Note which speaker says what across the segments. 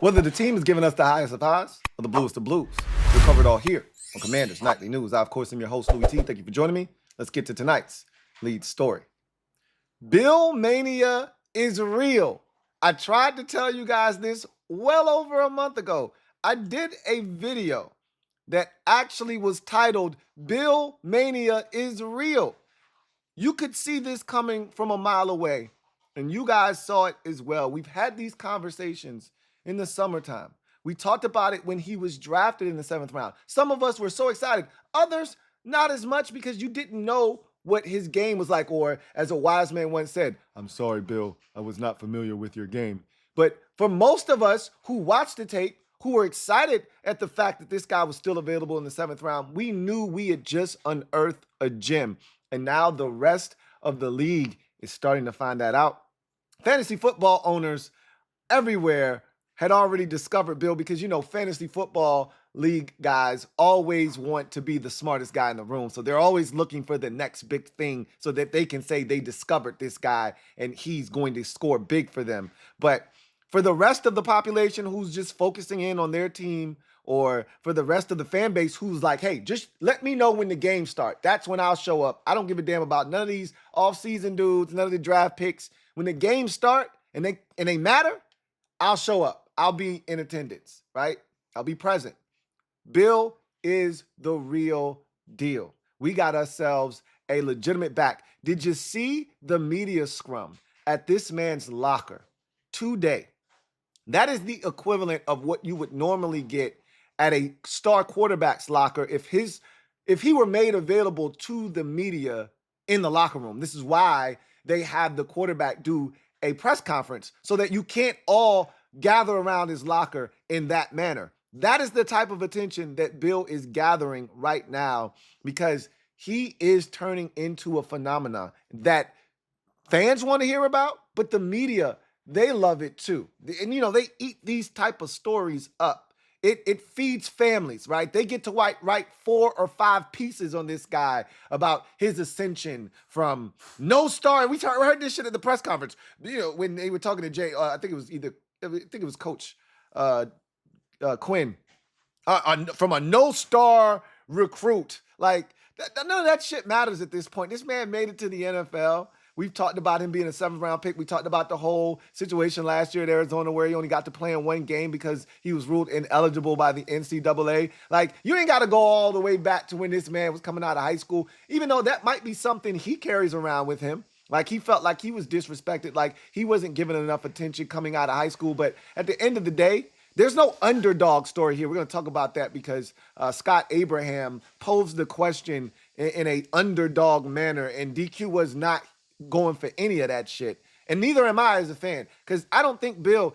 Speaker 1: Whether the team is giving us the highest of highs or the bluest of blues, we'll cover it all here on Commanders Nightly News. I, of course, am your host, Louie T. Thank you for joining me. Let's get to tonight's lead story. Bill Mania is real. I tried to tell you guys this well over a month ago. I did a video that actually was titled, Bill Mania is real. You could see this coming from a mile away, and you guys saw it as well. We've had these conversations in the summertime. We talked about it when he was drafted in the 7th round. Some of us were so excited. Others, not as much, because you didn't know what his game was like, or as a wise man once said, I'm sorry, Bill, I was not familiar with your game. But for most of us who watched the tape, who were excited at the fact that this guy was still available in the 7th round, we knew we had just unearthed a gem. And now the rest of the league is starting to find that out. Fantasy football owners everywhere had already discovered Bill because, you know, fantasy football league guys always want to be the smartest guy in the room. So they're always looking for the next big thing so that they can say they discovered this guy and he's going to score big for them. But for the rest of the population who's just focusing in on their team, or for the rest of the fan base who's like, hey, just let me know when the games start. That's when I'll show up. I don't give a damn about none of these off-season dudes, none of the draft picks. When the games start and they matter, I'll show up. I'll be in attendance, right? I'll be present. Bill is the real deal. We got ourselves a legitimate back. Did you see the media scrum at this man's locker today? That is the equivalent of what you would normally get at a star quarterback's locker if he were made available to the media in the locker room. This is why they have the quarterback do a press conference so that you can't all gather around his locker in that manner. That is the type of attention that Bill is gathering right now because he is turning into a phenomenon that fans want to hear about, but the media, they love it too. And, you know, they eat these type of stories up. It feeds families, right? They get to write 4 or 5 pieces on this guy about his ascension from no star. We heard this shit at the press conference. You know, when they were talking to Jay, I think it was Coach Quinn, from a no star recruit. Like none of that shit matters at this point. This man made it to the NFL. We've talked about him being a 7th round pick. We talked about the whole situation last year at Arizona where he only got to play in 1 game because he was ruled ineligible by the NCAA. Like, you ain't got to go all the way back to when this man was coming out of high school, even though that might be something he carries around with him. Like, he felt like he was disrespected, like he wasn't given enough attention coming out of high school. But at the end of the day, there's no underdog story here. We're going to talk about that because Scott Abraham posed the question in a underdog manner, and DQ was not going for any of that shit. And neither am I as a fan, because I don't think Bill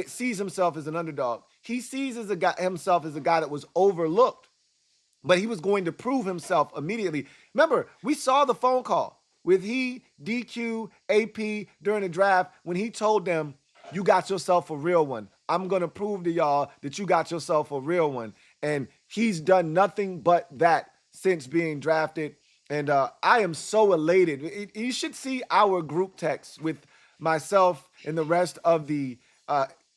Speaker 1: sees himself as an underdog. He sees himself as a guy that was overlooked, but he was going to prove himself immediately. Remember, we saw the phone call with DQ, AP during the draft when he told them, you got yourself a real one. I'm going to prove to y'all that you got yourself a real one. And he's done nothing but that since being drafted. And I am so elated. You should see our group text with myself and the rest of the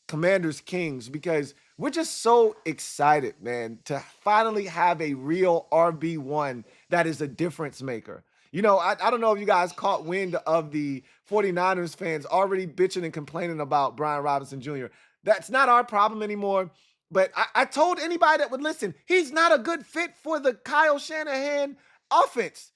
Speaker 1: Commanders Kings because we're just so excited, man, to finally have a real RB1 that is a difference maker. You know, I don't know if you guys caught wind of the 49ers fans already bitching and complaining about Brian Robinson Jr. That's not our problem anymore. But I told anybody that would listen, he's not a good fit for the Kyle Shanahan offense.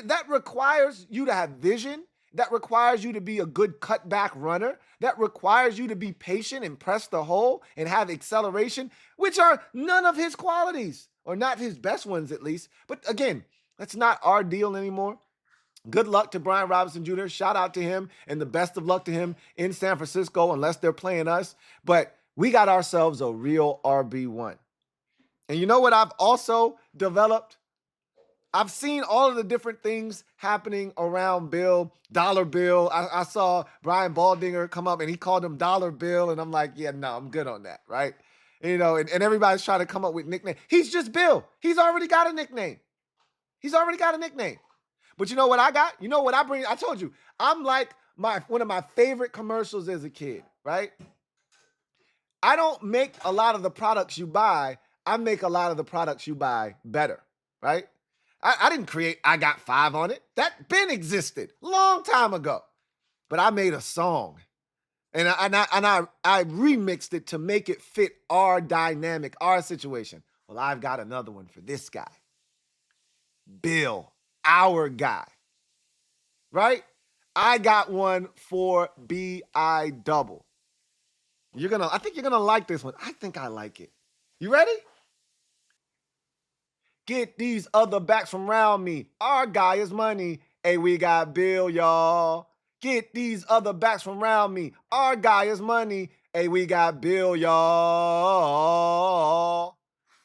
Speaker 1: That requires you to have vision. That requires you to be a good cutback runner. That requires you to be patient and press the hole and have acceleration, which are none of his qualities, or not his best ones at least. But again, that's not our deal anymore. Good luck to Brian Robinson Jr. Shout out to him and the best of luck to him in San Francisco unless they're playing us. But we got ourselves a real RB1. And you know what I've also developed? I've seen all of the different things happening around Bill. Dollar Bill. I saw Brian Baldinger come up and he called him Dollar Bill. And I'm like, yeah, no, I'm good on that, right? And, you know, and everybody's trying to come up with nicknames. He's just Bill. He's already got a nickname. But you know what I got? You know what I bring? I told you, I'm like one of my favorite commercials as a kid, right? I don't make a lot of the products you buy. I make a lot of the products you buy better, right? I didn't create I Got Five on it. That been existed long time ago. But I made a song. And I remixed it to make it fit our dynamic, our situation. Well, I've got another one for this guy. Bill, our guy. Right? I got one for B.I. double. I think you're gonna like this one. I think I like it. You ready? Get these other backs from around me. Our guy is money. Hey, we got Bill, y'all. Get these other backs from around me. Our guy is money. Hey, we got Bill, y'all.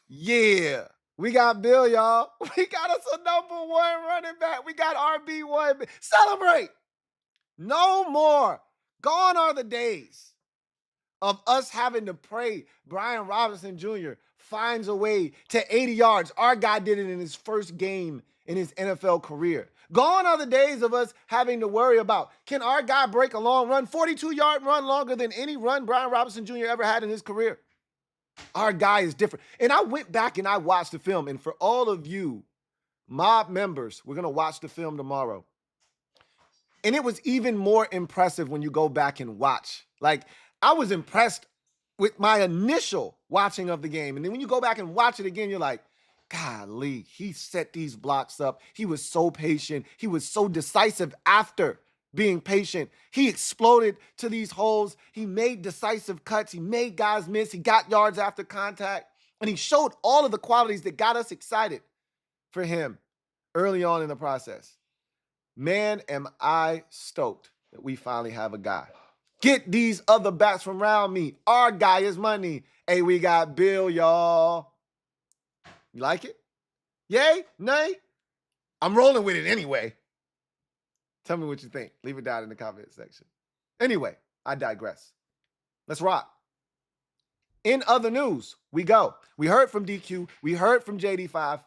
Speaker 1: Yeah. We got Bill, y'all. We got us a number one running back. We got RB1. Celebrate. No more. Gone are the days of us having to pray Brian Robinson Jr. finds a way to 80 yards. Our guy did it in his first game in his NFL career. Gone are the days of us having to worry about, can our guy break a long run, 42-yard run longer than any run Brian Robinson Jr. ever had in his career? Our guy is different. And I went back and I watched the film. And for all of you mob members, we're going to watch the film tomorrow. And it was even more impressive when you go back and watch. Like, I was impressed with my initial watching of the game. And then when you go back and watch it again, you're like, golly, he set these blocks up. He was so patient. He was so decisive after being patient. He exploded to these holes. He made decisive cuts. He made guys miss. He got yards after contact. And he showed all of the qualities that got us excited for him early on in the process. Man, am I stoked that we finally have a guy. Get these other backs from around me. Our guy is money. Hey, we got Bill, y'all. You like it? Yay? Nay? I'm rolling with it anyway. Tell me what you think. Leave it down in the comment section. Anyway, I digress. Let's rock. In other news, we go. We heard from DQ. We heard from JD5.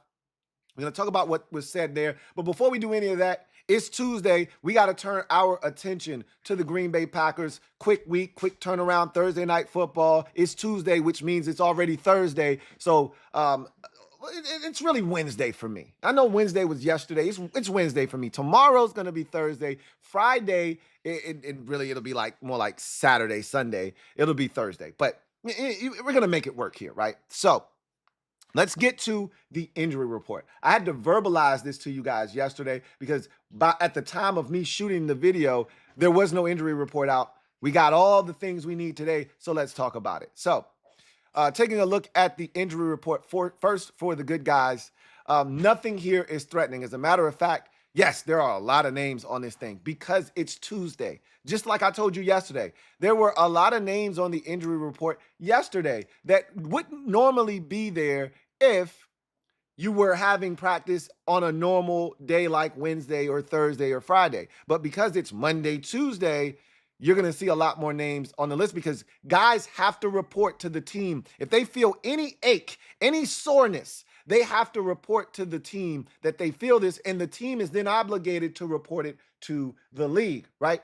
Speaker 1: We're going to talk about what was said there. But before we do any of that, it's Tuesday. We got to turn our attention to the Green Bay Packers. Quick week, quick turnaround, Thursday night football. It's Tuesday, which means it's already Thursday. So it's really Wednesday for me. I know Wednesday was yesterday. It's Wednesday for me. Tomorrow's going to be Thursday. Friday, it'll be like more like Saturday, Sunday. It'll be Thursday. But we're going to make it work here, right? So let's get to the injury report. I had to verbalize this to you guys yesterday because at the time of me shooting the video, there was no injury report out. We got all the things we need today, so let's talk about it. So taking a look at the injury report first for the good guys, nothing here is threatening. As a matter of fact, yes, there are a lot of names on this thing because it's Tuesday. Just like I told you yesterday, there were a lot of names on the injury report yesterday that wouldn't normally be there if you were having practice on a normal day like Wednesday or Thursday or Friday. But because it's Monday, Tuesday, you're going to see a lot more names on the list because guys have to report to the team. If they feel any ache, any soreness, they have to report to the team that they feel this, and the team is then obligated to report it to the league, right?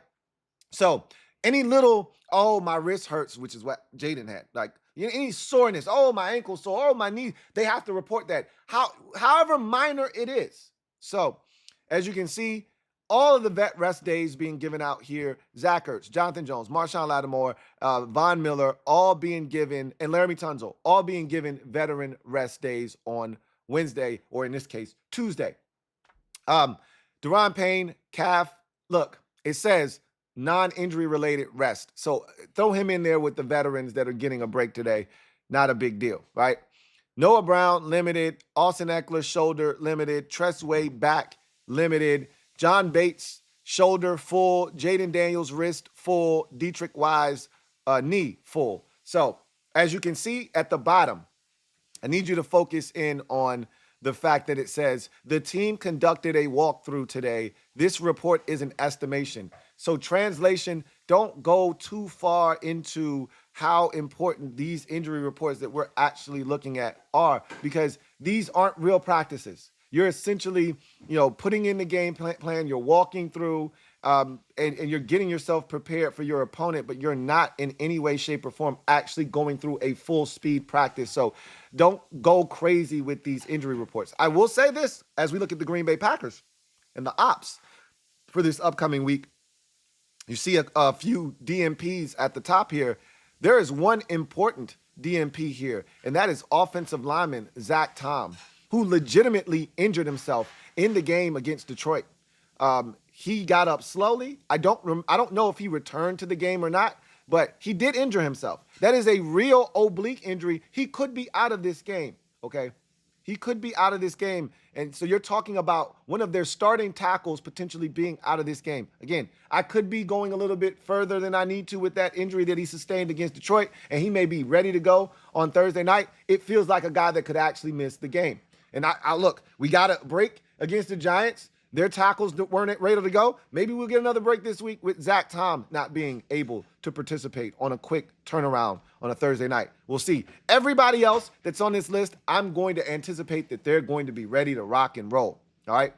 Speaker 1: So any little, oh, my wrist hurts, which is what Jayden had, like any soreness, oh, my ankle sore, oh, my knee, they have to report that, however minor it is. So as you can see, all of the vet rest days being given out here, Zach Ertz, Jonathan Jones, Marshawn Lattimore, Von Miller, all being given, and Laramie Tunzel, all being given veteran rest days on Wednesday, or in this case, Tuesday. Deron Payne, calf, look, it says non-injury related rest. So throw him in there with the veterans that are getting a break today. Not a big deal, right? Noah Brown, limited. Austin Eckler, shoulder, limited. Tress Way, back, limited. John Bates, shoulder, full. Jayden Daniels, wrist, full. Dietrich Wise, knee, full. So as you can see at the bottom, I need you to focus in on the fact that it says the team conducted a walkthrough today. This report is an estimation. So translation, don't go too far into how important these injury reports that we're actually looking at are, because these aren't real practices. You're essentially, putting in the game plan, you're walking through, and you're getting yourself prepared for your opponent, but you're not in any way, shape, or form actually going through a full speed practice. So don't go crazy with these injury reports. I will say this as we look at the Green Bay Packers and the ops for this upcoming week. You see a few DMPs at the top here. There is one important DMP here, and that is offensive lineman Zach Tom, who legitimately injured himself in the game against Detroit. He got up slowly. I don't know if he returned to the game or not, but he did injure himself. That is a real oblique injury. He could be out of this game, okay? He could be out of this game. And so you're talking about one of their starting tackles potentially being out of this game. Again, I could be going a little bit further than I need to with that injury that he sustained against Detroit, and he may be ready to go on Thursday night. It feels like a guy that could actually miss the game. And I look, we got a break against the Giants. Their tackles weren't ready to go. Maybe we'll get another break this week with Zach Tom not being able to participate on a quick turnaround on a Thursday night. We'll see. Everybody else that's on this list, I'm going to anticipate that they're going to be ready to rock and roll. All right?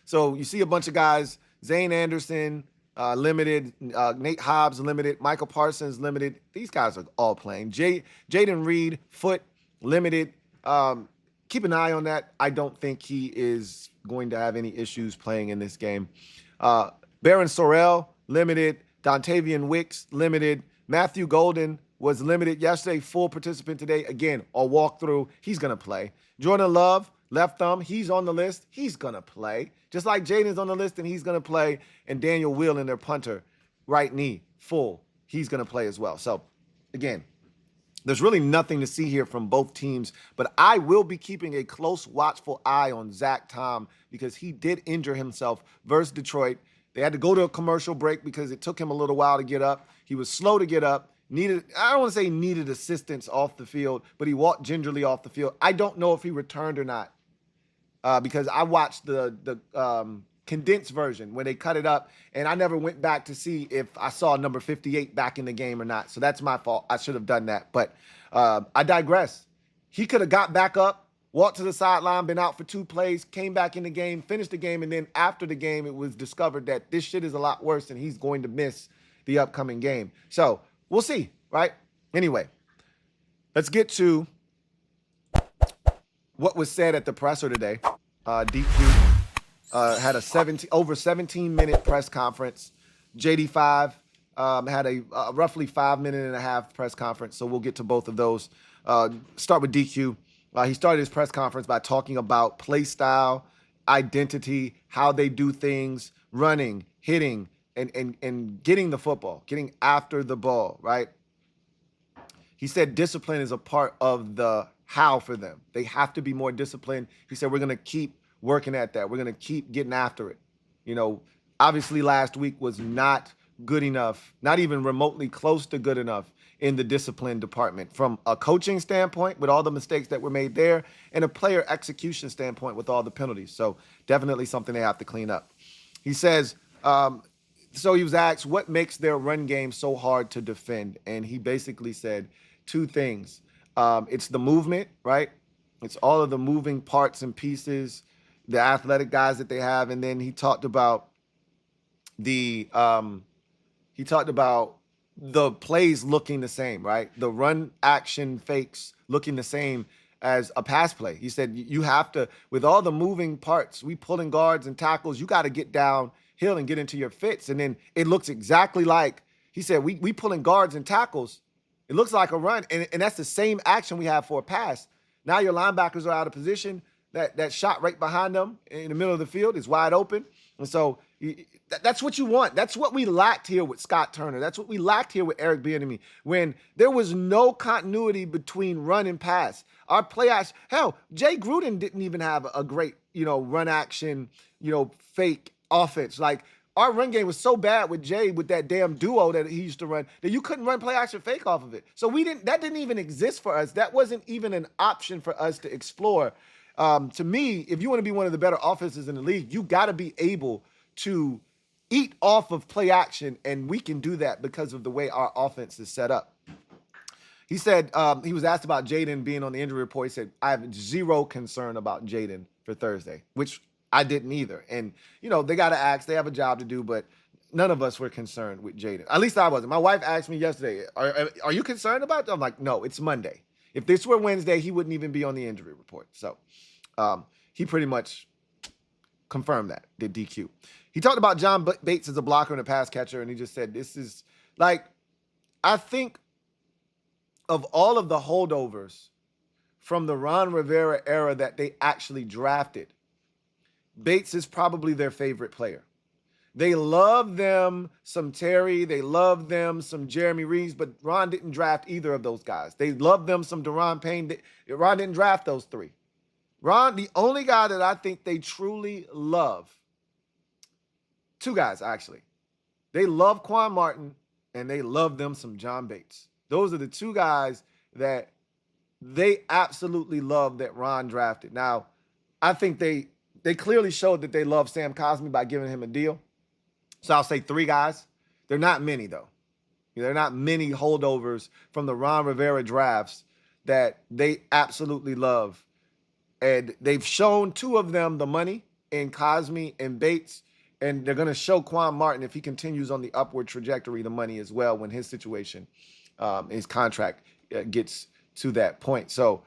Speaker 1: So you see a bunch of guys, Zane Anderson, limited, Nate Hobbs, limited, Michael Parsons, limited. These guys are all playing. Jayden Reed, foot, limited. Keep an eye on that. I don't think he is going to have any issues playing in this game. Baron Sorrell, limited. Dontavian Wicks, limited. Matthew Golden was limited yesterday, full participant today. Again, a walkthrough. He's going to play. Jordan Love, left thumb. He's on the list. He's going to play. Just like Jaden's on the list, and he's going to play. And Daniel Whelan, their punter, right knee, full. He's going to play as well. So, again, there's really nothing to see here from both teams, but I will be keeping a close, watchful eye on Zach Tom because he did injure himself versus Detroit. They had to go to a commercial break because it took him a little while to get up. He was slow to get up, I don't want to say needed assistance off the field, but he walked gingerly off the field. I don't know if he returned or not because I watched the condensed version when they cut it up, and I never went back to see if I saw number 58 back in the game or not. So that's my fault. I should have done that. But I digress. He could have got back up, walked to the sideline, been out for 2 plays, came back in the game, finished the game, and then after the game, it was discovered that this shit is a lot worse and he's going to miss the upcoming game. So we'll see, right? Anyway, let's get to what was said at the presser today. DQ had a over 17-minute press conference. JD5 had a roughly 5.5-minute press conference, so we'll get to both of those. Start with DQ. He started his press conference by talking about play style, identity, how they do things, running, hitting, and getting the football, getting after the ball, right? He said discipline is a part of the how for them. They have to be more disciplined. He said we're going to keep working at that. We're going to keep getting after it. You know, obviously last week was not good enough, not even remotely close to good enough in the discipline department from a coaching standpoint with all the mistakes that were made there and a player execution standpoint with all the penalties. So definitely something they have to clean up. He says, so he was asked what makes their run game so hard to defend. And he basically said 2 things. It's the movement, right? It's all of the moving parts and pieces, the athletic guys that they have. And then he talked about the plays looking the same, right? The run action fakes looking the same as a pass play. He said you have to, with all the moving parts, we pulling guards and tackles, you got to get downhill and get into your fits. And then it looks exactly like, he said, we pulling guards and tackles. It looks like a run, and that's the same action we have for a pass. Now your linebackers are out of position. That shot right behind them in the middle of the field is wide open. And so that's what you want. That's what we lacked here with Scott Turner. That's what we lacked here with Eric Bieniemy when there was no continuity between run and pass. Our play action, hell, Jay Gruden didn't even have a great, run action, fake offense. Like, our run game was so bad with Jay, with that damn duo that he used to run, that you couldn't run play action fake off of it. So that didn't even exist for us. That wasn't even an option for us to explore. To me, if you want to be one of the better offenses in the league, you got to be able to eat off of play action, and we can do that because of the way our offense is set up. He said, he was asked about Jayden being on the injury report. He said, I have zero concern about Jayden for Thursday, which I didn't either. And, you know, they got to ask. They have a job to do, but none of us were concerned with Jayden. At least I wasn't. My wife asked me yesterday, are you concerned about that? I'm like, no, it's Monday. If this were Wednesday, he wouldn't even be on the injury report. So he pretty much confirmed that, did DQ. He talked about John Bates as a blocker and a pass catcher, and he just said, this is like, I think of all of the holdovers from the Ron Rivera era that they actually drafted, Bates is probably their favorite player. They love them some Terry. They love them some Jeremy Reeves, but Ron didn't draft either of those guys. They love them some Deron Payne. Ron didn't draft those three. Ron, the only guy that I think they truly love, two guys actually. They love Quan Martin and they love them some John Bates. Those are the two guys that they absolutely love that Ron drafted. Now, I think they clearly showed that they love Sam Cosmi by giving him a deal. So I'll say three guys. They're not many, though. They're not many holdovers from the Ron Rivera drafts that they absolutely love. And they've shown two of them the money in Cosmi and Bates. And they're going to show Quan Martin, if he continues on the upward trajectory, the money as well when his situation, his contract gets to that point. So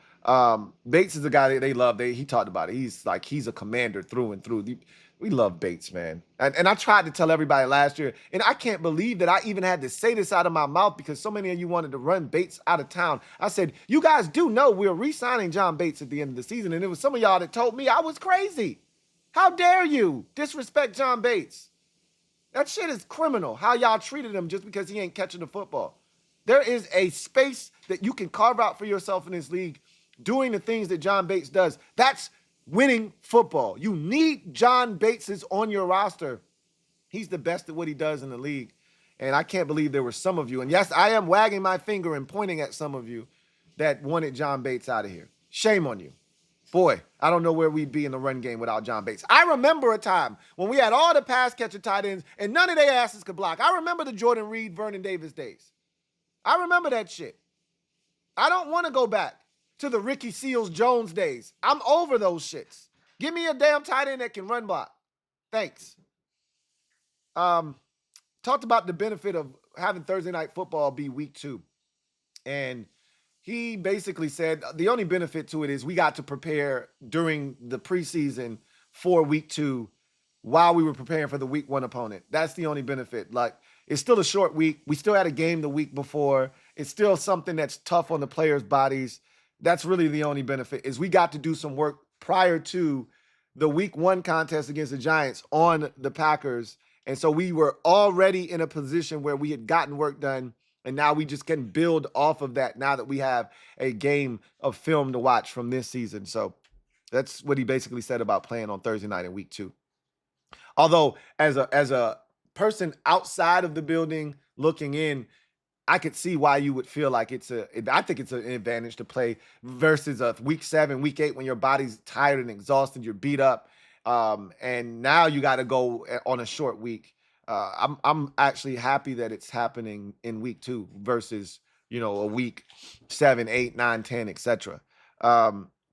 Speaker 1: Bates is a guy that they love. He talked about it. He's a commander through and through. We love Bates, man. And I tried to tell everybody last year, and I can't believe that I even had to say this out of my mouth because so many of you wanted to run Bates out of town. I said, you guys do know we're re-signing John Bates at the end of the season, and it was some of y'all that told me I was crazy. How dare you disrespect John Bates? That shit is criminal, how y'all treated him just because he ain't catching the football. There is a space that you can carve out for yourself in this league doing the things that John Bates does. That's winning football. You need John Bates on your roster. He's the best at what he does in the league. And I can't believe there were some of you, and yes, I am wagging my finger and pointing at some of you that wanted John Bates out of here. Shame on you. Boy, I don't know where we'd be in the run game without John Bates. I remember a time when we had all the pass catcher tight ends and none of their asses could block. I remember the Jordan Reed, Vernon Davis days. I remember that shit. I don't want to go back to the Ricky Seals-Jones days. I'm over those shits. Give me a damn tight end that can run block. Thanks. Talked about the benefit of having Thursday Night Football be week 2. And he basically said the only benefit to it is we got to prepare during the preseason for week 2 while we were preparing for the week 1 opponent. That's the only benefit. Like, it's still a short week. We still had a game the week before. It's still something that's tough on the players' bodies. That's really the only benefit, is we got to do some work prior to the week 1 contest against the Giants on the Packers. And so we were already in a position where we had gotten work done, and now we just can build off of that now that we have a game of film to watch from this season. So that's what he basically said about playing on Thursday night in week 2. Although as a person outside of the building looking in, I could see why you would feel like I think it's an advantage to play versus a week 7, week 8, when your body's tired and exhausted, you're beat up. And now you got to go on a short week. I'm actually happy that it's happening in week 2 versus, a week 7, 8, 9, 10, etc.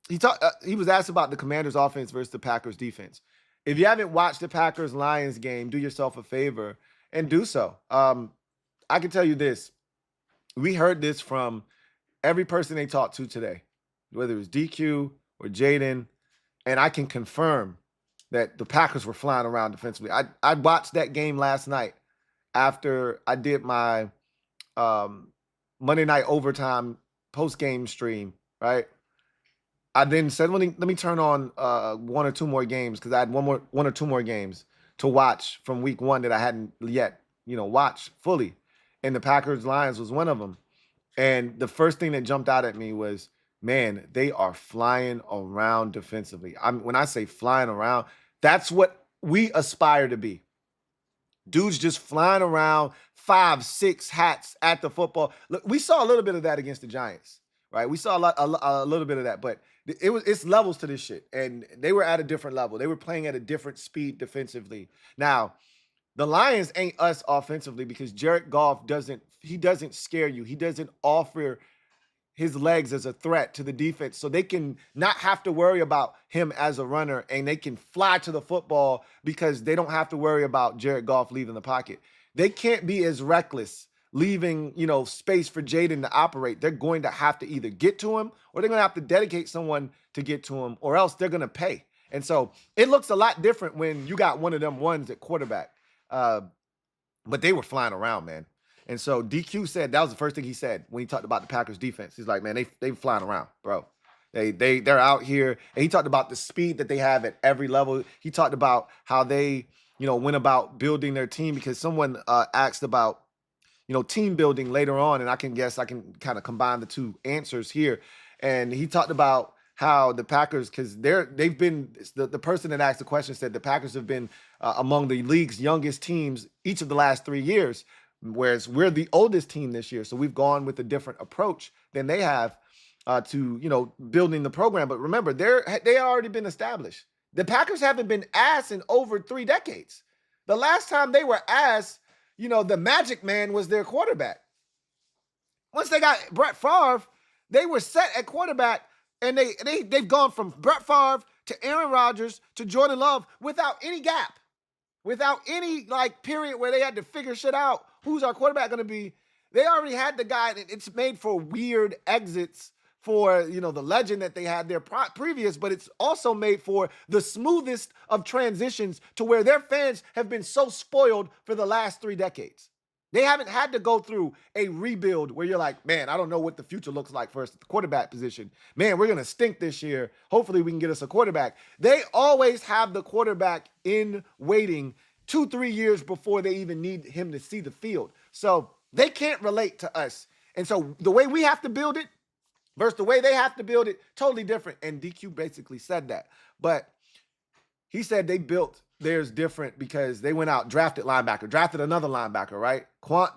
Speaker 1: He was asked about the Commanders offense versus the Packers defense. If you haven't watched the Packers-Lions game, do yourself a favor and do so. I can tell you this. We heard this from every person they talked to today, whether it was DQ or Jayden, and I can confirm that the Packers were flying around defensively. I watched that game last night after I did my Monday night overtime post-game stream, right? I then said, let me turn on 1 or 2 more games, because I had one or two more games to watch from week 1 that I hadn't yet, watched fully. And the Packers-Lions was one of them. And the first thing that jumped out at me was, man, they are flying around defensively. When I say flying around, that's what we aspire to be. Dudes just flying around, 5, 6 hats at the football. Look, we saw a little bit of that against the Giants, right? We saw a little bit of that, but it's levels to this shit. And they were at a different level. They were playing at a different speed defensively. Now, the Lions ain't us offensively because Jared Goff doesn't scare you. He doesn't offer his legs as a threat to the defense so they can not have to worry about him as a runner and they can fly to the football because they don't have to worry about Jared Goff leaving the pocket. They can't be as reckless leaving, space for Jayden to operate. They're going to have to either get to him or they're going to have to dedicate someone to get to him or else they're going to pay. And so it looks a lot different when you got one of them ones at quarterback. But they were flying around, man. And so DQ said, that was the first thing he said when he talked about the Packers defense. He's like, man, they flying around, bro. They're out here. And he talked about the speed that they have at every level. He talked about how they, went about building their team because someone asked about, team building later on. And I can kind of combine the two answers here. And he talked about how the Packers, because they've been, the person that asked the question said the Packers have been among the league's youngest teams each of the last 3 years, whereas we're the oldest team this year. So we've gone with a different approach than they have to, building the program. But remember, they already been established. The Packers haven't been asked in over 3 decades. The last time they were asked, the Magic Man was their quarterback. Once they got Brett Favre, they were set at quarterback. And they've gone from Brett Favre to Aaron Rodgers to Jordan Love without any gap, without any period where they had to figure shit out. Who's our quarterback going to be? They already had the guy. It's made for weird exits for, the legend that they had there previous, but it's also made for the smoothest of transitions to where their fans have been so spoiled for the last 3 decades. They haven't had to go through a rebuild where you're like, man, I don't know what the future looks like for us at the quarterback position. Man, we're going to stink this year. Hopefully we can get us a quarterback. They always have the quarterback in waiting 2-3 years before they even need him to see the field. So they can't relate to us. And so the way we have to build it versus the way they have to build it, totally different. And DQ basically said that. But he said they built theirs different because they went out, drafted another linebacker, right?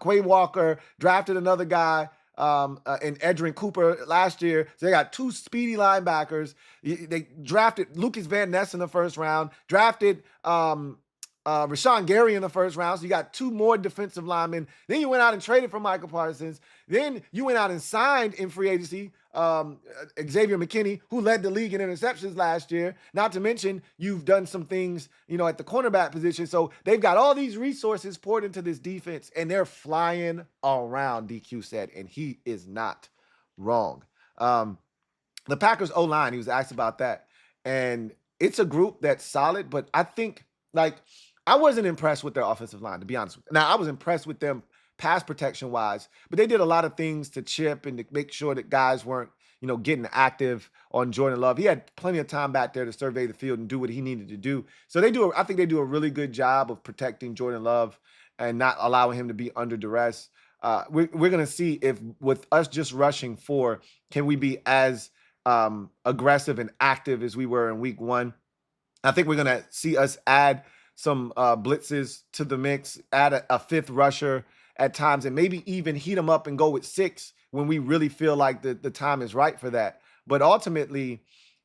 Speaker 1: Quay Walker, drafted another guy in Edgerrin Cooper last year. So they got 2 speedy linebackers. They drafted Lucas Van Ness in the first round, drafted Rashawn Gary in the first round. So you got 2 more defensive linemen. Then you went out and traded for Michael Parsons. Then you went out and signed in free agency Xavier McKinney, who led the league in interceptions last year. Not to mention, you've done some things, at the cornerback position. So they've got all these resources poured into this defense, and they're flying around, DQ said, and he is not wrong. The Packers O-line, he was asked about that, and it's a group that's solid, but I think, I wasn't impressed with their offensive line, to be honest with you. Now, I was impressed with them pass protection wise, but they did a lot of things to chip and to make sure that guys weren't, getting active on Jordan Love. He had plenty of time back there to survey the field and do what he needed to do. So I think they do a really good job of protecting Jordan Love and not allowing him to be under duress. We're going to see if with us just rushing 4, can we be as aggressive and active as we were in week 1? I think we're going to see us add some blitzes to the mix, add a 5th rusher at times, and maybe even heat them up and go with 6 when we really feel like the time is right for that. But ultimately,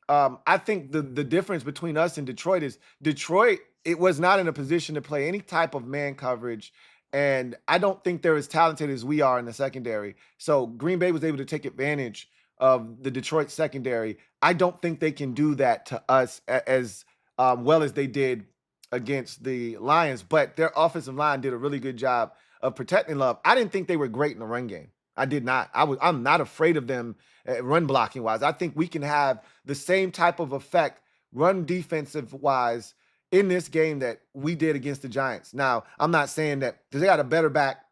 Speaker 1: I think the difference between us and Detroit is Detroit, it was not in a position to play any type of man coverage. And I don't think they're as talented as we are in the secondary. So Green Bay was able to take advantage of the Detroit secondary. I don't think they can do that to us as well as they did against the Lions, but their offensive line did a really good job of protecting Love. I didn't think they were great in the run game. I did not. I'm not afraid of them run blocking wise. I think we can have the same type of effect run defensive wise in this game that we did against the Giants. Now, I'm not saying that because they got a better back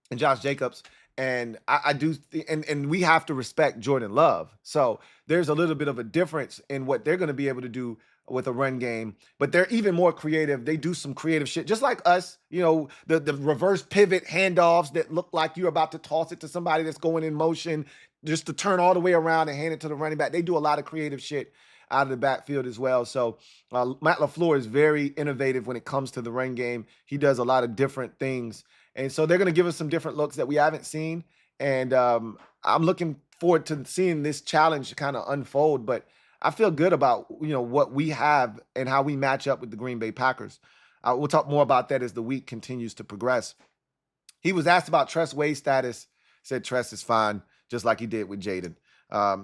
Speaker 1: than Josh Jacobs, and I do, and we have to respect Jordan Love. So there's a little bit of a difference in what they're going to be able to do with a run game, but they're even more creative. They do some creative shit, just like us, the reverse pivot handoffs that look like you're about to toss it to somebody that's going in motion just to turn all the way around and hand it to the running back. They do a lot of creative shit out of the backfield as well. So Matt LaFleur is very innovative when it comes to the run game. He does a lot of different things. And so they're going to give us some different looks that we haven't seen. And I'm looking forward to seeing this challenge kind of unfold. But I feel good about, what we have and how we match up with the Green Bay Packers. We'll talk more about that as the week continues to progress. He was asked about Tress Way's status, said Tress is fine. just like he did with Jayden.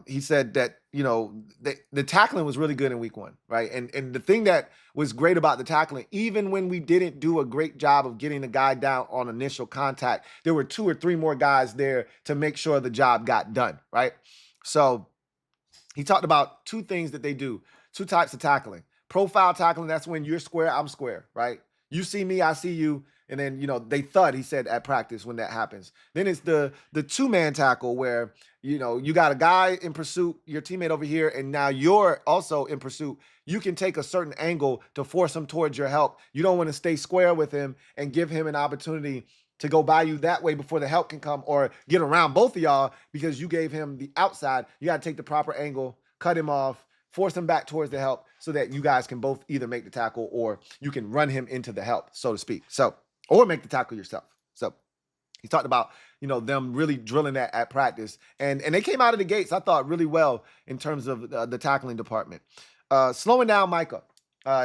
Speaker 1: He said that, the tackling was really good in week 1, right? And the thing that was great about the tackling, even when we didn't do a great job of getting the guy down on initial contact, there were 2 or 3 more guys there to make sure the job got done, right? So he talked about 2 things that they do, 2 types of tackling. Profile tackling, that's when you're square, I'm square, right? You see me, I see you. And then, they thud, he said, at practice when that happens. Then it's the 2-man tackle where, you got a guy in pursuit, your teammate over here, and now you're also in pursuit. You can take a certain angle to force him towards your help. You don't want to stay square with him and give him an opportunity to go by you that way before the help can come, or get around both of y'all because you gave him the outside. You got to take the proper angle, cut him off, force him back towards the help so that you guys can both either make the tackle or you can run him into the help, so to speak. So, or make the tackle yourself. So he talked about, them really drilling that at practice. And they came out of the gates, I thought, really well in terms of the tackling department. Slowing down Micah.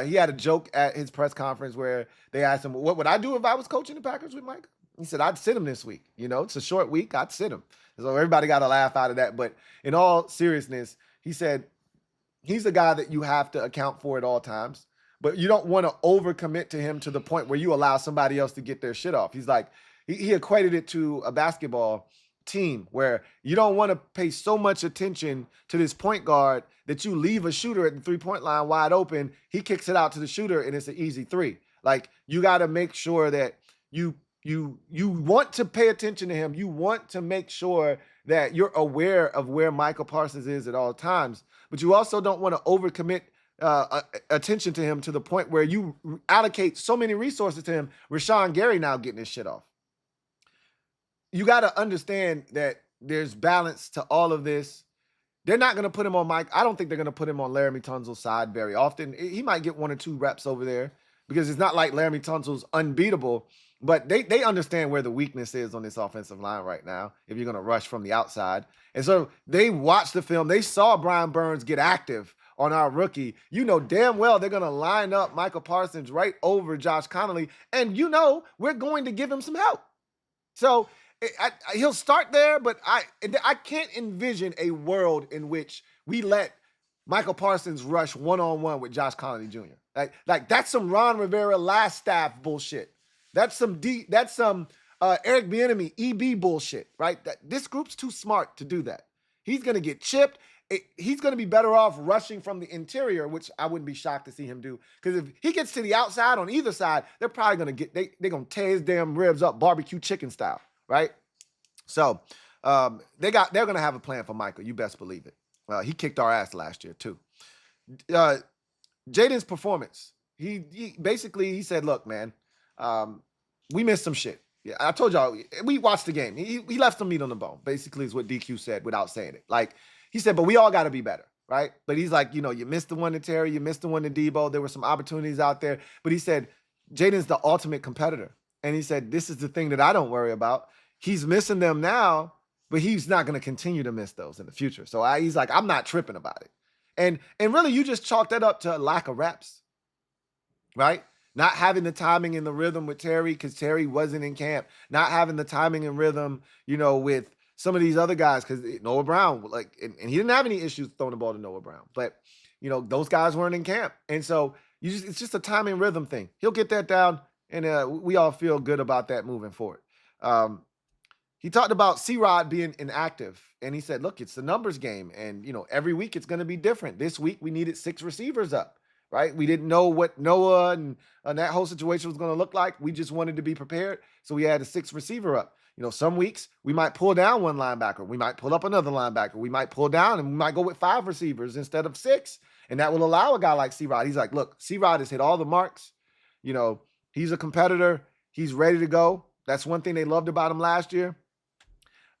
Speaker 1: He had a joke at his press conference where they asked him, what would I do if I was coaching the Packers with Micah? He said, I'd sit him this week. It's a short week. I'd sit him. So everybody got a laugh out of that. But in all seriousness, he said, he's a guy that you have to account for at all times, but you don't want to overcommit to him to the point where you allow somebody else to get their shit off. He's like, he equated it to a basketball team where you don't want to pay so much attention to this point guard that you leave a shooter at the 3-point line wide open. He kicks it out to the shooter and it's an easy 3. Like, you got to make sure that you want to pay attention to him. You want to make sure that you're aware of where Michael Parsons is at all times, but you also don't want to overcommit attention to him to the point where you allocate so many resources to him. Rashawn Gary now getting his shit off. You got to understand that there's balance to all of this. They're not going to put him on Mike. I don't think they're going to put him on Laramie Tunsil's side very often. He might get 1 or 2 reps over there because it's not like Laramie Tunsil's unbeatable, but they understand where the weakness is on this offensive line right now if you're going to rush from the outside. And so they watched the film. They saw Brian Burns get active on our rookie. Damn well they're going to line up Michael Parsons right over Josh Connolly, and we're going to give him some help. So he'll start there, but I can't envision a world in which we let Michael Parsons rush one-on-one with Josh Connolly Jr. Like that's some Ron Rivera last staff bullshit. That's some Eric Bieniemy EB bullshit, right? This group's too smart to do that. He's going to get chipped. He's going to be better off rushing from the interior, which I wouldn't be shocked to see him do. Because if he gets to the outside on either side, they're probably going to they're going to tear his damn ribs up barbecue chicken style, right? So they're going to have a plan for Michael. You best believe it. He kicked our ass last year too. Jayden's performance. He basically said, look, man, we missed some shit. Yeah, I told y'all, we watched the game. He left some meat on the bone, basically is what DQ said without saying it. Like, he said, but we all got to be better, right? But he's like, you missed the one to Terry, you missed the one to Debo. There were some opportunities out there. But he said, Jayden's the ultimate competitor. And he said, this is the thing that I don't worry about. He's missing them now, but he's not going to continue to miss those in the future. So he's like, I'm not tripping about it. And really, you just chalk that up to a lack of reps, right? Not having the timing and the rhythm with Terry because Terry wasn't in camp. Not having the timing and rhythm, with some of these other guys because Noah Brown, and he didn't have any issues throwing the ball to Noah Brown. But, those guys weren't in camp. And so it's just a timing rhythm thing. He'll get that down, and we all feel good about that moving forward. He talked about C-Rod being inactive, and he said, look, it's the numbers game, and, every week it's going to be different. This week we needed 6 receivers up, right? We didn't know what Noah and that whole situation was going to look like. We just wanted to be prepared, so we had a 6th receiver up. Some weeks we might pull down 1 linebacker. We might pull up another linebacker. We might pull down, and we might go with 5 receivers instead of 6, and that will allow a guy like C-Rod. He's like, look, C-Rod has hit all the marks. He's a competitor. He's ready to go. That's one thing they loved about him last year.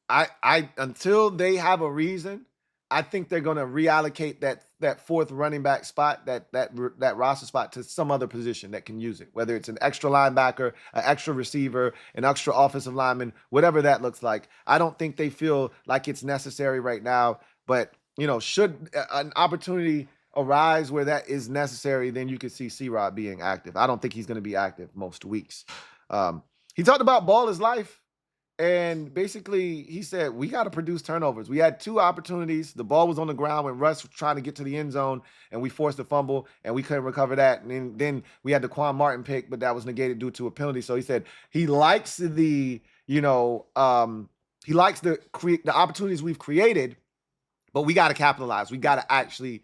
Speaker 1: I until they have a reason, I think they're going to reallocate that 4th running back spot, that roster spot to some other position that can use it, whether it's an extra linebacker, an extra receiver, an extra offensive lineman, whatever that looks like. I don't think they feel like it's necessary right now, but should an opportunity arise where that is necessary, then you could see C-Rod being active. I don't think he's going to be active most weeks. He talked about ball is life. And basically, he said, we got to produce turnovers. We had 2 opportunities. The ball was on the ground when Russ was trying to get to the end zone, and we forced a fumble, and we couldn't recover that. And then we had the Quan Martin pick, but that was negated due to a penalty. So he said he likes the, he likes the opportunities we've created, but we got to capitalize. We got to actually,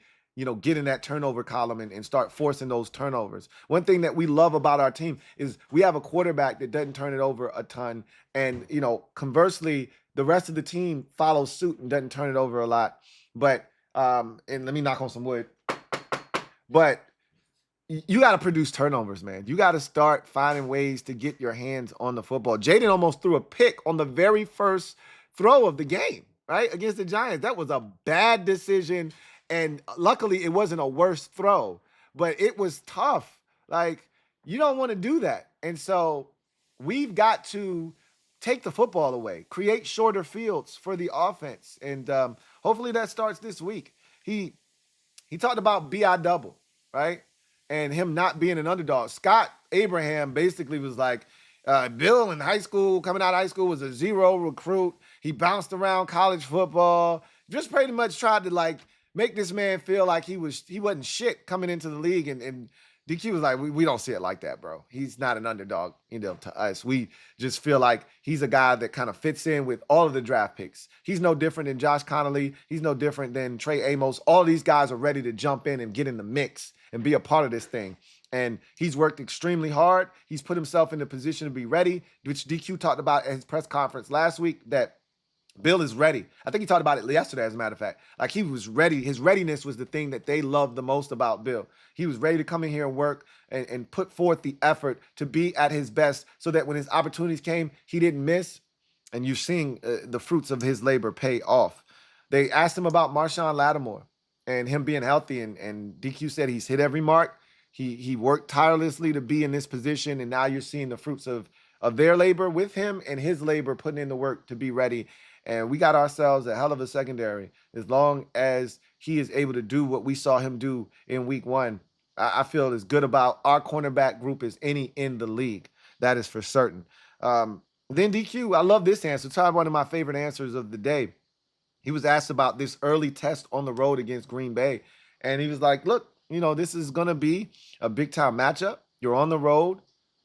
Speaker 1: get in that turnover column and start forcing those turnovers. One thing that we love about our team is we have a quarterback that doesn't turn it over a ton. And, conversely, the rest of the team follows suit and doesn't turn it over a lot. But, and let me knock on some wood. But you got to produce turnovers, man. You got to start finding ways to get your hands on the football. Jayden almost threw a pick on the very first throw of the game, right, against the Giants. That was a bad decision, and luckily it wasn't a worse throw, but it was tough. Like, you don't want to do that. And so we've got to take the football away, create shorter fields for the offense, and hopefully that starts this week. He talked about BI double, right? And him not being an underdog. Scott Abraham basically was like, Bill in high school, coming out of high school, was a 0 recruit. He bounced around college football. Just pretty much tried to make this man feel like he wasn't shit coming into the league. And DQ was like, we don't see it like that, bro. He's not an underdog, to us. We just feel like he's a guy that kind of fits in with all of the draft picks. He's no different than Josh Connolly. He's no different than Trey Amos. All these guys are ready to jump in and get in the mix and be a part of this thing. And he's worked extremely hard. He's put himself in a position to be ready, which DQ talked about at his press conference last week, that Bill is ready. I think he talked about it yesterday, as a matter of fact. Like, he was ready. His readiness was the thing that they loved the most about Bill. He was ready to come in here and work and put forth the effort to be at his best so that when his opportunities came, he didn't miss. And you're seeing the fruits of his labor pay off. They asked him about Marshawn Lattimore and him being healthy, and DQ said he's hit every mark. He worked tirelessly to be in this position, and now you're seeing the fruits of their labor with him and his labor putting in the work to be ready. And we got ourselves a hell of a secondary. As long as he is able to do what we saw him do in week 1, I feel as good about our cornerback group as any in the league. That is for certain. Then DQ, I love this answer. It's probably one of my favorite answers of the day. He was asked about this early test on the road against Green Bay. And he was like, look, this is going to be a big-time matchup. You're on the road,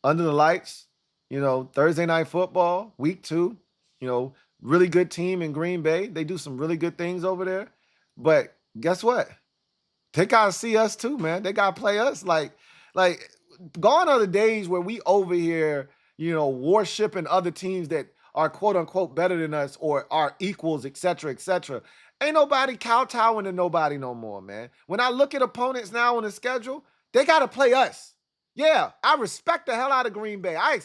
Speaker 1: under the lights, Thursday night football, week 2, really good team in Green Bay. They do some really good things over there. But guess what? They got to see us too, man. They got to play us. Like gone are the days where we over here, worshiping other teams that are quote unquote better than us or are equals, et cetera, et cetera. Ain't nobody kowtowing to nobody no more, man. When I look at opponents now on the schedule, they got to play us. Yeah, I respect the hell out of Green Bay. I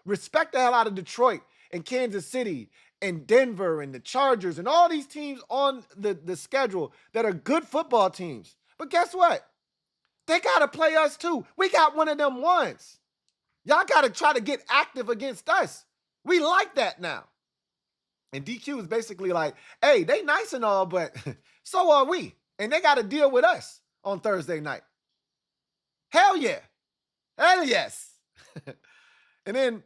Speaker 1: respect the hell out of Detroit and Kansas City and Denver and the Chargers and all these teams on the schedule that are good football teams. But guess what? They got to play us too. We got one of them ones. Y'all got to try to get active against us. We like that now. And DQ is basically like, hey, they nice and all, but so are we. And they got to deal with us on Thursday night. Hell yeah. Hell yes. And then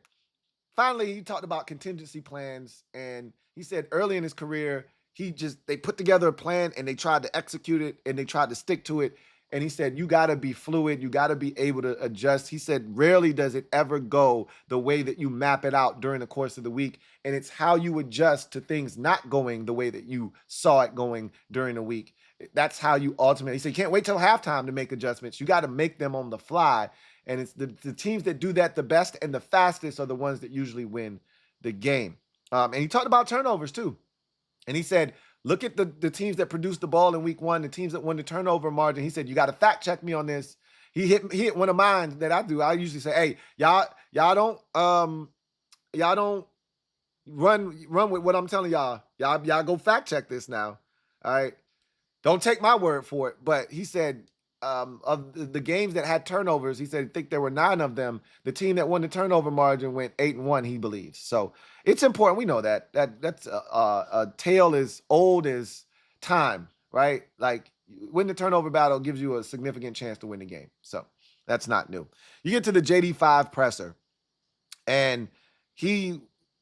Speaker 1: finally, he talked about contingency plans, and he said early in his career, they put together a plan and they tried to execute it and they tried to stick to it. And he said, you got to be fluid. You got to be able to adjust. He said, rarely does it ever go the way that you map it out during the course of the week. And it's how you adjust to things not going the way that you saw it going during the week. That's how you ultimately, he said, you can't wait till halftime to make adjustments. You got to make them on the fly. And it's the teams that do that the best and the fastest are the ones that usually win the game. And he talked about turnovers too. And he said, look at the teams that produced the ball in week 1, the teams that won the turnover margin. He said, you got to fact check me on this. He hit one of mine that I do. I usually say, hey, y'all don't run with what I'm telling y'all. Y'all go fact check this now. All right. Don't take my word for it. But he said, of the games that had turnovers, he said, I think there were 9 of them. The team that won the turnover margin went 8-1, he believes. So it's important. We know that's a tale as old as time, right? Like, win the turnover battle gives you a significant chance to win the game. So that's not new. You get to the JD5 presser, and he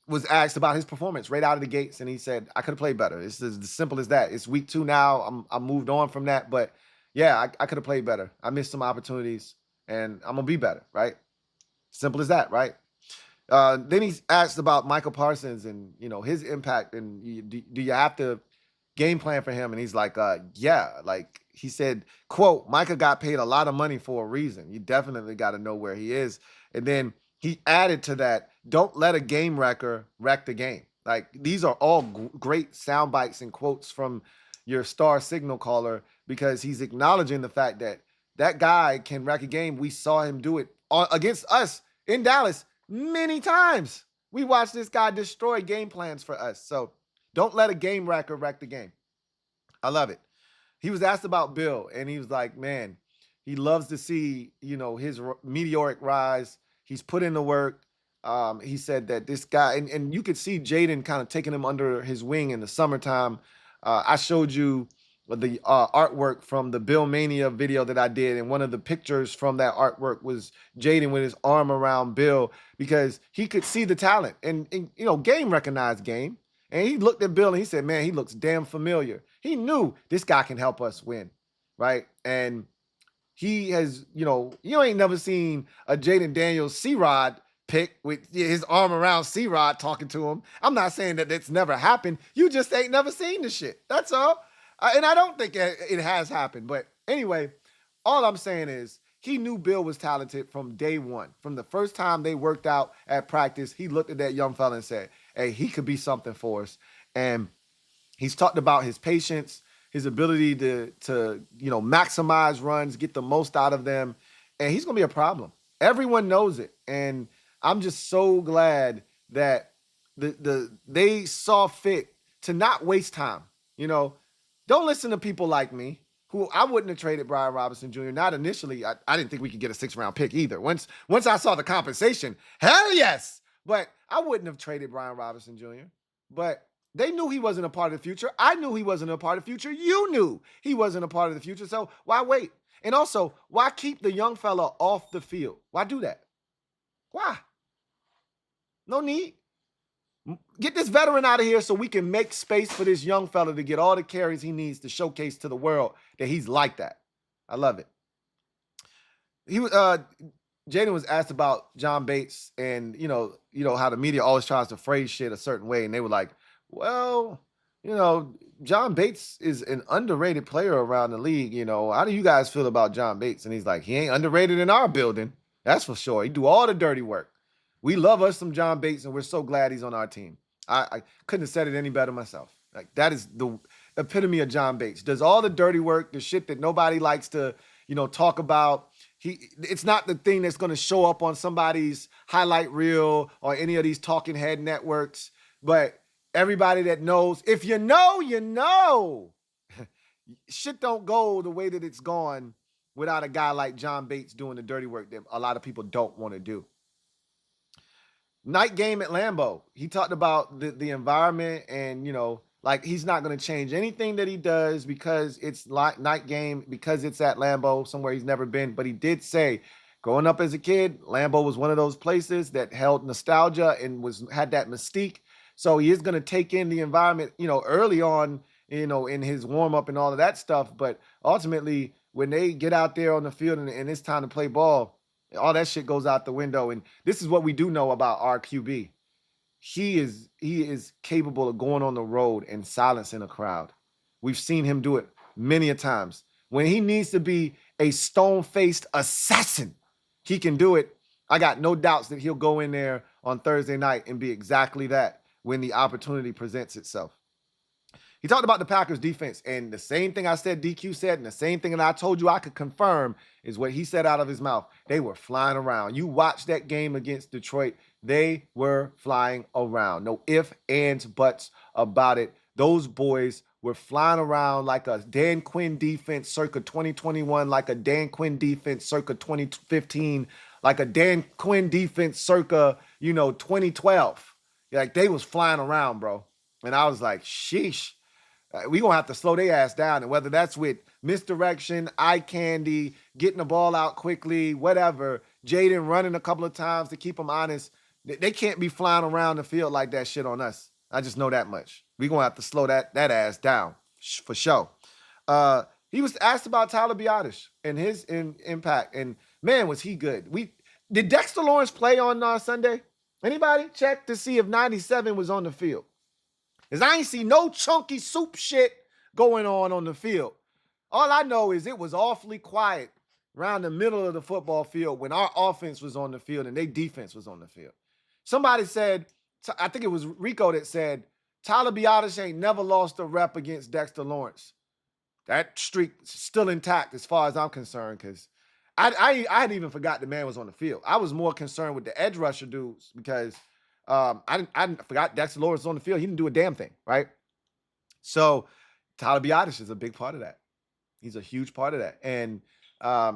Speaker 1: was asked about his performance right out of the gates, and he said, "I could have played better." It's as simple as that. It's week 2 now. I'm moved on from that, but yeah, I could have played better. I missed some opportunities, and I'm gonna be better. Right? Simple as that. Right? Then he's asked about Michael Parsons and his impact, and do you have to game plan for him? And he's like, yeah. Like he said, quote, Micah got paid a lot of money for a reason. You definitely got to know where he is. And then he added to that, don't let a game wrecker wreck the game. Like these are all great sound bites and quotes from your star signal caller, because he's acknowledging the fact that that guy can wreck a game. We saw him do it against us in Dallas many times. We watched this guy destroy game plans for us. So don't let a game wrecker wreck the game. I love it. He was asked about Bill, and he was like, man, he loves to see, his meteoric rise. He's put in the work. He said that this guy, and you could see Jayden kind of taking him under his wing in the summertime. I showed you the artwork from the Bill Mania video that I did, and one of the pictures from that artwork was Jayden with his arm around Bill, because he could see the talent, and game recognized game. And he looked at Bill and he said, man, he looks damn familiar. He knew this guy can help us win, right? And he has, you ain't never seen a Jayden Daniels C-Rod pick with his arm around C-Rod talking to him. I'm not saying that it's never happened. You just ain't never seen the shit. That's all. And I don't think it has happened. But anyway, all I'm saying is he knew Bill was talented from day one. From the first time they worked out at practice, he looked at that young fella and said, hey, he could be something for us. And he's talked about his patience, his ability to maximize runs, get the most out of them. And he's going to be a problem. Everyone knows it. And I'm just so glad that they saw fit to not waste time. Don't listen to people like me, who I wouldn't have traded Brian Robinson Jr. Not initially. I didn't think we could get a 6th-round pick either. Once I saw the compensation, hell yes. But I wouldn't have traded Brian Robinson Jr. But they knew he wasn't a part of the future. I knew he wasn't a part of the future. You knew he wasn't a part of the future. So why wait? And also, why keep the young fella off the field? Why do that? Why? No need. Get this veteran out of here so we can make space for this young fella to get all the carries he needs to showcase to the world that he's like that. I love it. Jayden was asked about John Bates and, how the media always tries to phrase shit a certain way. And they were like, well, John Bates is an underrated player around the league. How do you guys feel about John Bates? And he's like, he ain't underrated in our building. That's for sure. He do all the dirty work. We love us some John Bates, and we're so glad he's on our team. I couldn't have said it any better myself. Like, that is the epitome of John Bates. Does all the dirty work, the shit that nobody likes to, talk about. It's not the thing that's going to show up on somebody's highlight reel or any of these talking head networks. But everybody that knows, if you know, you know. Shit don't go the way that it's gone without a guy like John Bates doing the dirty work that a lot of people don't want to do. Night game at Lambeau. He talked about the environment and, he's not going to change anything that he does because it's night game, because it's at Lambeau, somewhere he's never been. But he did say, growing up as a kid, Lambeau was one of those places that held nostalgia and had that mystique. So he is going to take in the environment, early on, in his warm-up and all of that stuff. But ultimately, when they get out there on the field and it's time to play ball, all that shit goes out the window. And this is what we do know about our QB. He is capable of going on the road and silencing a crowd. We've seen him do it many a times. When he needs to be a stone-faced assassin, he can do it. I got no doubts that he'll go in there on Thursday night and be exactly that when the opportunity presents itself. He talked about the Packers defense, and the same thing I said DQ said, and the same thing that I told you I could confirm is what he said out of his mouth. They were flying around. You watched that game against Detroit. They were flying around. No ifs, ands, buts about it. Those boys were flying around like a Dan Quinn defense circa 2021, like a Dan Quinn defense circa 2015, like a Dan Quinn defense circa, 2012. Like, they was flying around, bro. And I was like, sheesh. We're going to have to slow their ass down. And whether that's with misdirection, eye candy, getting the ball out quickly, whatever, Jayden running a couple of times to keep them honest, They can't be flying around the field like that shit on us. I just know that much. We're going to have to slow that ass down for sure. He was asked about Tyler Biadasz and his impact, and man, was he good. Did Dexter Lawrence play on Sunday? Anybody check to see if 97 was on the field? Because I ain't see no chunky soup shit going on the field. All I know is it was awfully quiet around the middle of the football field when our offense was on the field and their defense was on the field. Somebody said, I think it was Rico that said, Tyler Biadasz ain't never lost a rep against Dexter Lawrence. That streak still intact as far as I'm concerned, because I hadn't even forgot the man was on the field. I was more concerned with the edge rusher dudes because I forgot Dexter Lawrence was on the field. He didn't do a damn thing, right? So Tyler Biadasz is a big part of that. He's a huge part of that. And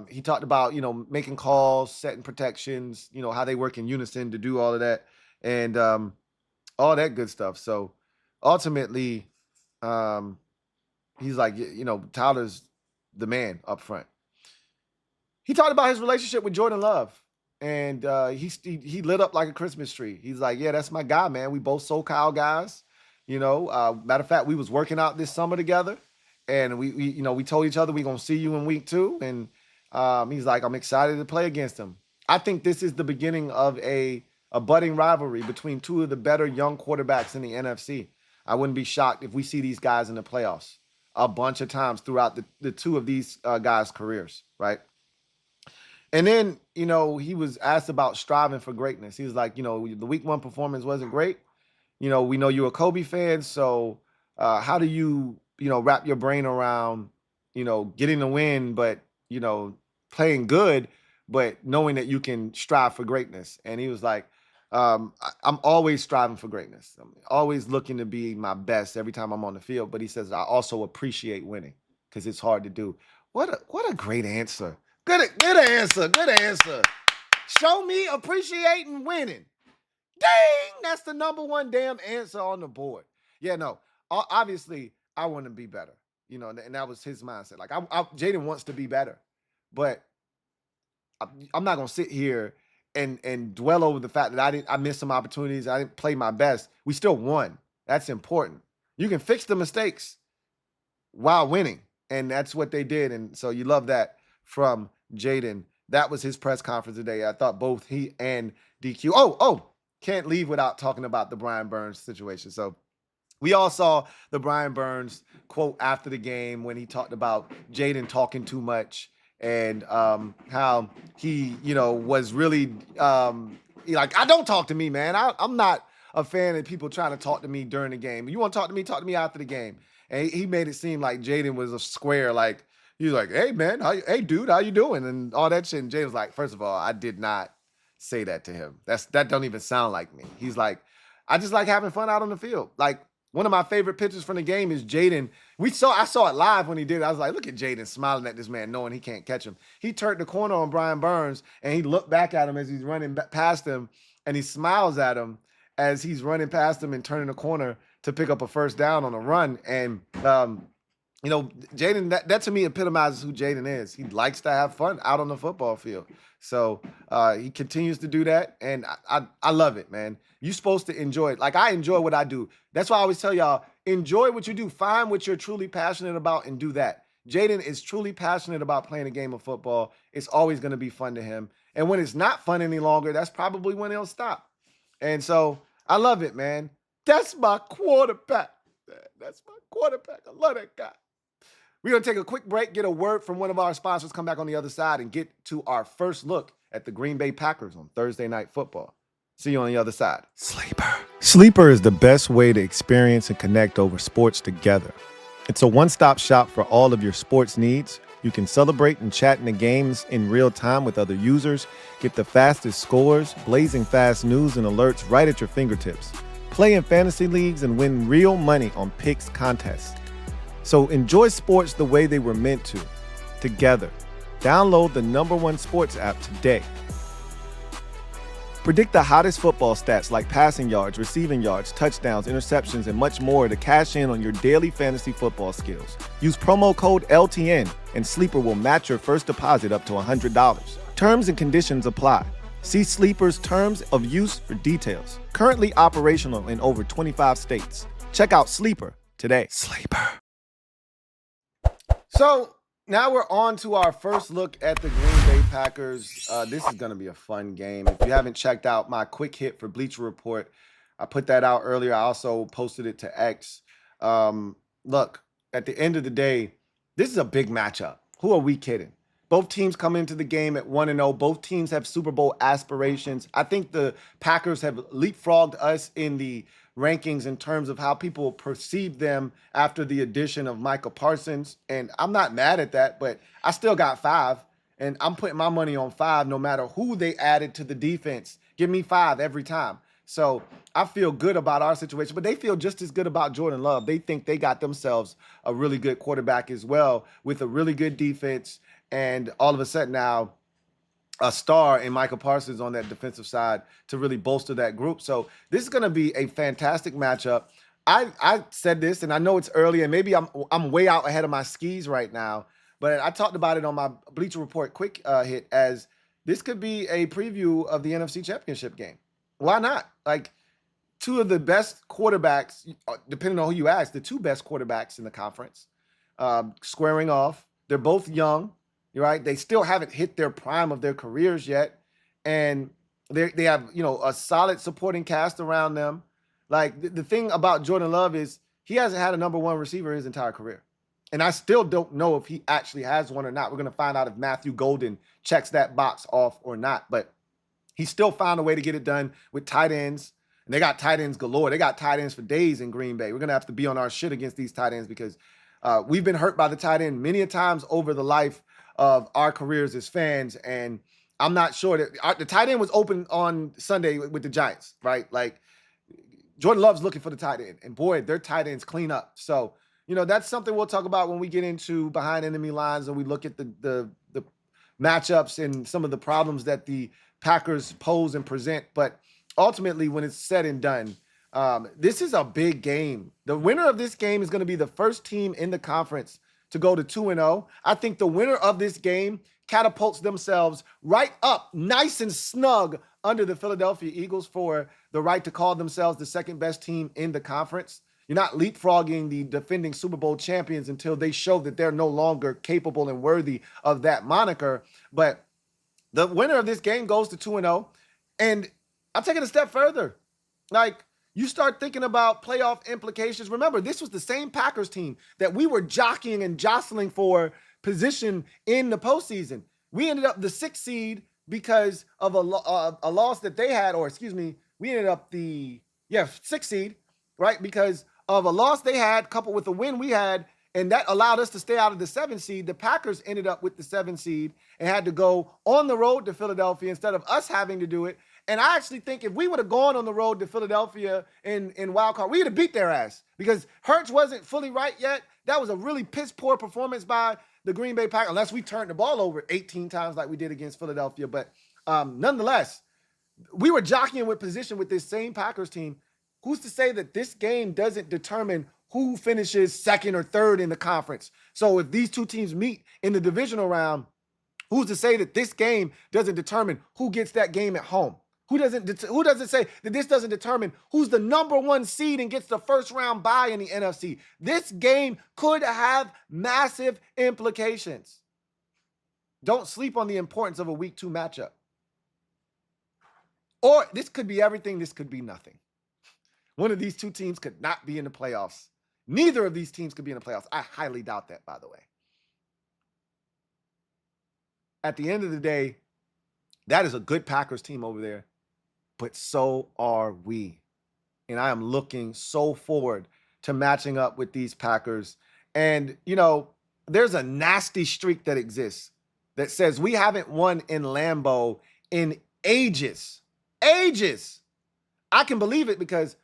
Speaker 1: he talked about, making calls, setting protections, how they work in unison to do all of that and all that good stuff. So ultimately, he's like, Tyler's the man up front. He talked about his relationship with Jordan Love, and he lit up like a Christmas tree. He's like, yeah, that's my guy, man. We both SoCal guys. Matter of fact, we was working out this summer together, and we told each other we're going to see you in week 2. And he's like, I'm excited to play against him. I think this is the beginning of a budding rivalry between two of the better young quarterbacks in the NFC. I wouldn't be shocked if we see these guys in the playoffs a bunch of times throughout the two of these guys' careers, right? And then, he was asked about striving for greatness. He was like, the week 1 performance wasn't great. We know you're a Kobe fan, so how do you, wrap your brain around, getting the win, but, playing good, but knowing that you can strive for greatness? And he was like, I'm always striving for greatness. I'm always looking to be my best every time I'm on the field. But he says, I also appreciate winning because it's hard to do. What a great answer. Good answer. Show me appreciating winning. Dang, that's the number 1 damn answer on the board. Yeah, no, obviously I want to be better, and that was his mindset. Like, Jayden wants to be better, but I'm not going to sit here and dwell over the fact that I missed some opportunities. I didn't play my best. We still won. That's important. You can fix the mistakes while winning, and that's what they did. And so you love that from Jayden. That was his press conference today. I thought both he and DQ. Oh, can't leave without talking about the Brian Burns situation. So we all saw the Brian Burns quote after the game when he talked about Jayden talking too much and how he, was really like, I don't talk to me, man. I'm not a fan of people trying to talk to me during the game. You want to talk to me after the game. And he made it seem like Jayden was a square, like, he was like, hey, man, hey, dude, how you doing? And all that shit. And Jayden was like, first of all, I did not say that to him. That don't even sound like me. He's like, I just like having fun out on the field. Like, one of my favorite pictures from the game is Jayden. I saw it live when he did it. I was like, look at Jayden smiling at this man, knowing he can't catch him. He turned the corner on Brian Burns, and he looked back at him as he's running past him, and he smiles at him as he's running past him and turning the corner to pick up a first down on a run. And, Jayden, that to me epitomizes who Jayden is. He likes to have fun out on the football field. So he continues to do that, and I love it, man. You're supposed to enjoy it. Like, I enjoy what I do. That's why I always tell y'all, enjoy what you do. Find what you're truly passionate about and do that. Jayden is truly passionate about playing a game of football. It's always going to be fun to him. And when it's not fun any longer, that's probably when he'll stop. And so I love it, man. That's my quarterback. That's my quarterback. I love that guy. We're going to take a quick break, get a word from one of our sponsors, come back on the other side, and get to our first look at the Green Bay Packers on Thursday Night Football. See you on the other side. Sleeper is the best way to experience and connect over sports together. It's a one-stop shop for all of your sports needs. You can celebrate and chat in the games in real time with other users, get the fastest scores, blazing fast news and alerts right at your fingertips. Play in fantasy leagues and win real money on picks contests. So enjoy sports the way they were meant to, together. Download the #1 sports app today. Predict the hottest football stats like passing yards, receiving yards, touchdowns, interceptions, and much more to cash in on your daily fantasy football skills. Use promo code LTN, and Sleeper will match your first deposit up to $100. Terms and conditions apply. See Sleeper's terms of use for details. Currently operational in over 25 states. Check out Sleeper today. Sleeper. So now we're on to our first look at the Green Bay Packers. This is going to be a fun game. If you haven't checked out my quick hit for Bleacher Report, I put that out earlier. I also posted it to X. Look, at the end of the day, this is a big matchup. Who are we kidding? Both teams come into the game at 1-0. Both teams have Super Bowl aspirations. I think the Packers have leapfrogged us in the rankings in terms of how people perceive them after the addition of Micah Parsons. And I'm not mad at that, but I still got 5. And I'm putting my money on 5 no matter who they added to the defense. Give me 5 every time. So I feel good about our situation, but they feel just as good about Jordan Love. They think they got themselves a really good quarterback as well with a really good defense. And all of a sudden now, a star in Micah Parsons on that defensive side to really bolster that group. So this is going to be a fantastic matchup. I said this, and I know it's early, and maybe I'm way out ahead of my skis right now, but I talked about it on my Bleacher Report quick hit as this could be a preview of the NFC Championship game. Why not? Like, two of the best quarterbacks, depending on who you ask, the 2 best quarterbacks in the conference, squaring off. They're both young. Right? They still haven't hit their prime of their careers yet. And they have, a solid supporting cast around them. Like, the thing about Jordan Love is he hasn't had a number 1 receiver his entire career. And I still don't know if he actually has one or not. We're going to find out if Matthew Golden checks that box off or not. But he still found a way to get it done with tight ends. And they got tight ends galore. They got tight ends for days in Green Bay. We're going to have to be on our shit against these tight ends because we've been hurt by the tight end many a times over the life of our careers as fans. And I'm not sure that the tight end was open on Sunday with the Giants, right? Like, Jordan Love's looking for the tight end, and boy, their tight ends clean up. So, that's something we'll talk about when we get into behind enemy lines and we look at the matchups and some of the problems that the Packers pose and present. But ultimately, when it's said and done, this is a big game. The winner of this game is going to be the first team in the conference to go to 2-0. I think the winner of this game catapults themselves right up nice and snug under the Philadelphia Eagles for the right to call themselves the second best team in the conference. You're not leapfrogging the defending Super Bowl champions until they show that they're no longer capable and worthy of that moniker. But the winner of this game goes to 2-0. And I'll take it a step further. Like, you start thinking about playoff implications. Remember, this was the same Packers team that we were jockeying and jostling for position in the postseason. We ended up the 6th seed because of a loss that they had, or excuse me, we ended up the 6th seed, right? Because of a loss they had coupled with a win we had, and that allowed us to stay out of the 7th seed. The Packers ended up with the 7th seed and had to go on the road to Philadelphia instead of us having to do it. And I actually think if we would have gone on the road to Philadelphia in wild card, we would have beat their ass because Hurts wasn't fully right yet. That was a really piss poor performance by the Green Bay Packers, unless we turned the ball over 18 times like we did against Philadelphia. But nonetheless, we were jockeying with position with this same Packers team. Who's to say that this game doesn't determine who finishes 2nd or 3rd in the conference? So if these two teams meet in the divisional round, who's to say that this game doesn't determine who gets that game at home? Who doesn't say that this doesn't determine who's the number 1 seed and gets the first round bye in the NFC? This game could have massive implications. Don't sleep on the importance of a week 2 matchup. Or this could be everything. This could be nothing. One of these 2 teams could not be in the playoffs. Neither of these teams could be in the playoffs. I highly doubt that, by the way. At the end of the day, that is a good Packers team over there. But so are we. And I am looking so forward to matching up with these Packers. And, there's a nasty streak that exists that says we haven't won in Lambeau in ages. Ages. I can believe it because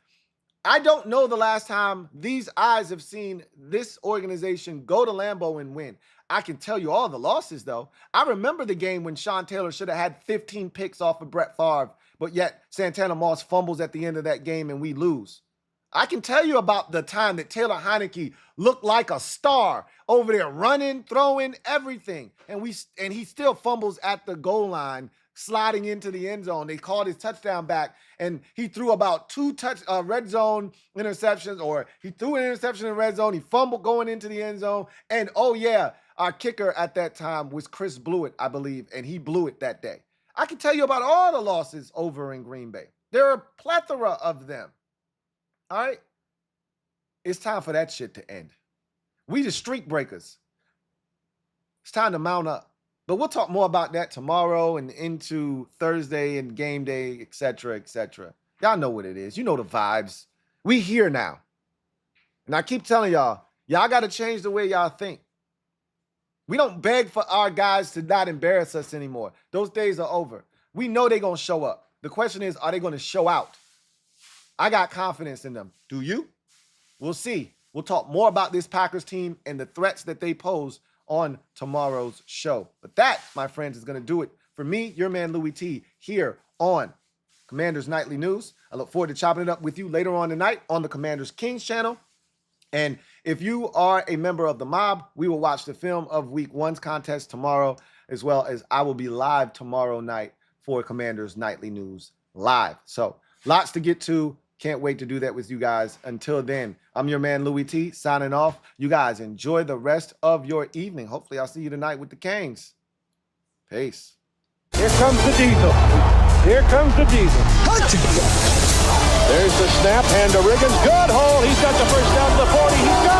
Speaker 1: I don't know the last time these eyes have seen this organization go to Lambeau and win. I can tell you all the losses, though. I remember the game when Sean Taylor should have had 15 picks off of Brett Favre, but yet Santana Moss fumbles at the end of that game and we lose. I can tell you about the time that Taylor Heineke looked like a star over there running, throwing, everything. And he still fumbles at the goal line, sliding into the end zone. They called his touchdown back, and he threw about 2 red zone interceptions, or he threw an interception in red zone. He fumbled going into the end zone. And, oh, yeah, our kicker at that time was Chris Blewett, I believe, and he blew it that day. I can tell you about all the losses over in Green Bay. There are a plethora of them. All right? It's time for that shit to end. We the streak breakers. It's time to mount up. But we'll talk more about that tomorrow and into Thursday and game day, et cetera, et cetera. Y'all know what it is. You know the vibes. We here now. And I keep telling y'all got to change the way y'all think. We don't beg for our guys to not embarrass us anymore. Those days are over. We know they're going to show up. The question is, are they going to show out? I got confidence in them. Do you? We'll see. We'll talk more about this Packers team and the threats that they pose on tomorrow's show. But that, my friends, is going to do it for me, your man Louie T, here on Commanders Nightly News. I look forward to chopping it up with you later on tonight on the Commanders Kings channel. And if you are a member of the mob, we will watch the film of Week 1's contest tomorrow, as well as I will be live tomorrow night for Commanders Nightly News live. So lots to get to. Can't wait to do that with you guys. Until then, I'm your man Louie T, signing off. You guys enjoy the rest of your evening. Hopefully I'll see you tonight with the Kings. Peace.
Speaker 2: Here comes the diesel. Here comes the diesel. There's the snap, hand to Riggins. Good hole. He's got the first down to the 40. He's got